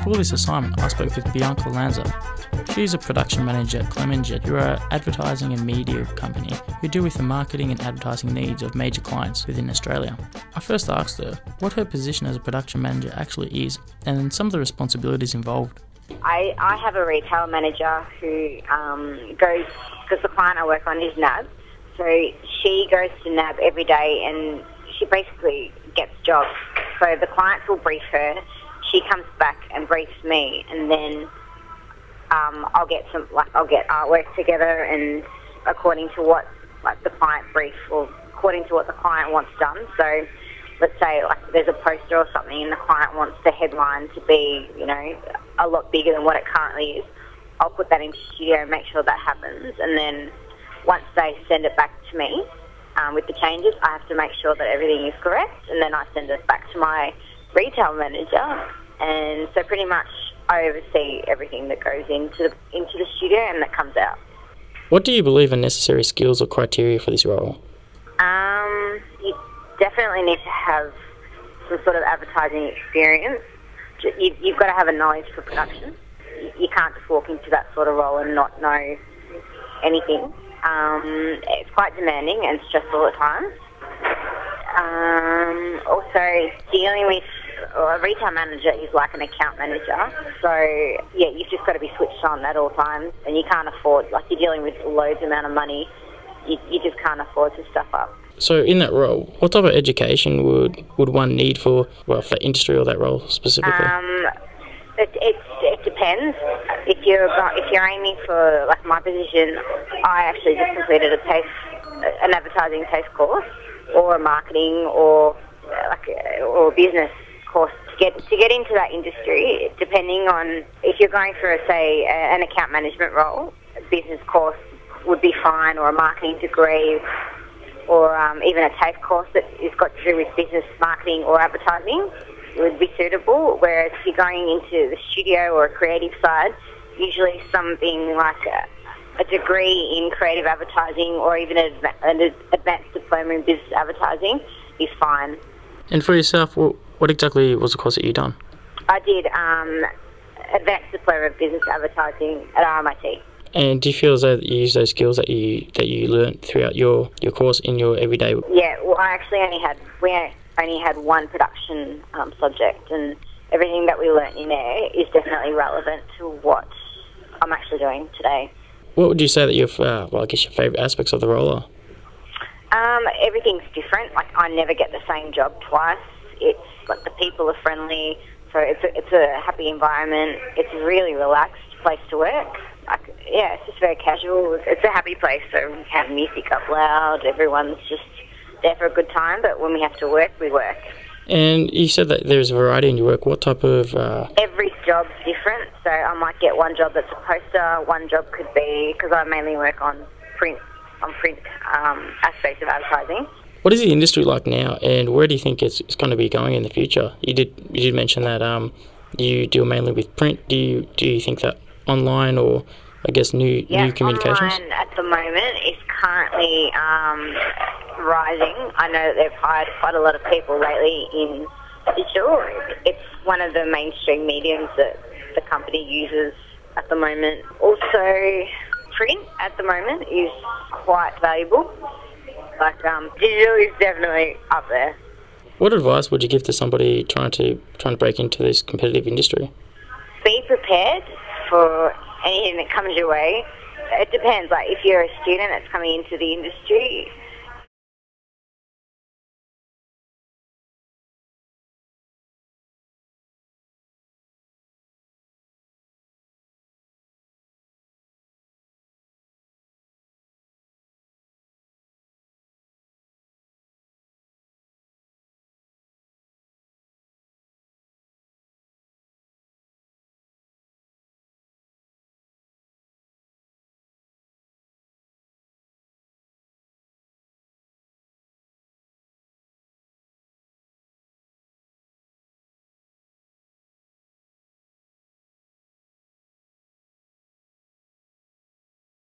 For this assignment, I spoke with Bianca Lanza. She's a production manager at Clemenjet. You're an advertising and media company who deal with the marketing and advertising needs of major clients within Australia. I first asked her what her position as a production manager actually is and some of the responsibilities involved. I have a retail manager who goes, because the client I work on is NAB, so she goes to NAB every day and she basically gets jobs. So the clients will brief her, she comes back and briefs me, and then I'll get artwork together, and according to what the client briefs, or according to what the client wants done. So let's say there's a poster or something and the client wants the headline to be, a lot bigger than what it currently is. I'll put that into studio and make sure that happens, and then once they send it back to me with the changes, I have to make sure that everything is correct, and then I send it back to my retail manager. And so pretty much I oversee everything that goes into the studio and that comes out. What do you believe are necessary skills or criteria for this role? You definitely need to have some sort of advertising experience. You've got to have a knowledge for production. You can't just walk into that sort of role and not know anything. It's quite demanding and stressful at times. Also, dealing with a retail manager is like an account manager. So, yeah, you've just got to be switched on at all times, and you can't afford, you're dealing with loads amount of money, you just can't afford to stuff up. So in that role, what type of education would one need for that industry or that role specifically? It depends. If you're aiming for my position, I actually just completed an advertising taste course, or a marketing or business course to get into that industry. Depending on if you're going for an account management role, a business course would be fine, or a marketing degree, or even a TAFE course that has got to do with business, marketing or advertising would be suitable. Whereas if you're going into the studio or a creative side, usually something like a degree in creative advertising or even an advanced diploma in business advertising is fine. And for yourself, what exactly was the course that you done? I did advanced diploma in business advertising at RMIT. And do you feel as though you use those skills that you learnt throughout your course in your everyday? Yeah, well, I actually only had one production subject, and everything that we learnt in there is definitely relevant to what I'm actually doing today. What would you say that your favourite aspects of the role are? Everything's different. I never get the same job twice. It's the people are friendly, so it's a happy environment. It's a really relaxed place to work. It's just very casual. It's a happy place, so we have music up loud. Everyone's just there for a good time, but when we have to work, we work. And you said that there's a variety in your work. What type of... Every job's different, so I might get one job that's a poster, one job could be, because I mainly work on print aspects of advertising. What is the industry like now, and where do you think it's going to be going in the future? You did mention that you deal mainly with print. Do you think that online or new communications? Online at the moment is currently rising. I know that they've hired quite a lot of people lately in digital. It's one of the mainstream mediums that the company uses at the moment. Also, print at the moment is quite valuable. Digital is definitely up there. What advice would you give to somebody trying to break into this competitive industry? Be prepared for anything that comes your way. It depends. If you're a student that's coming into the industry,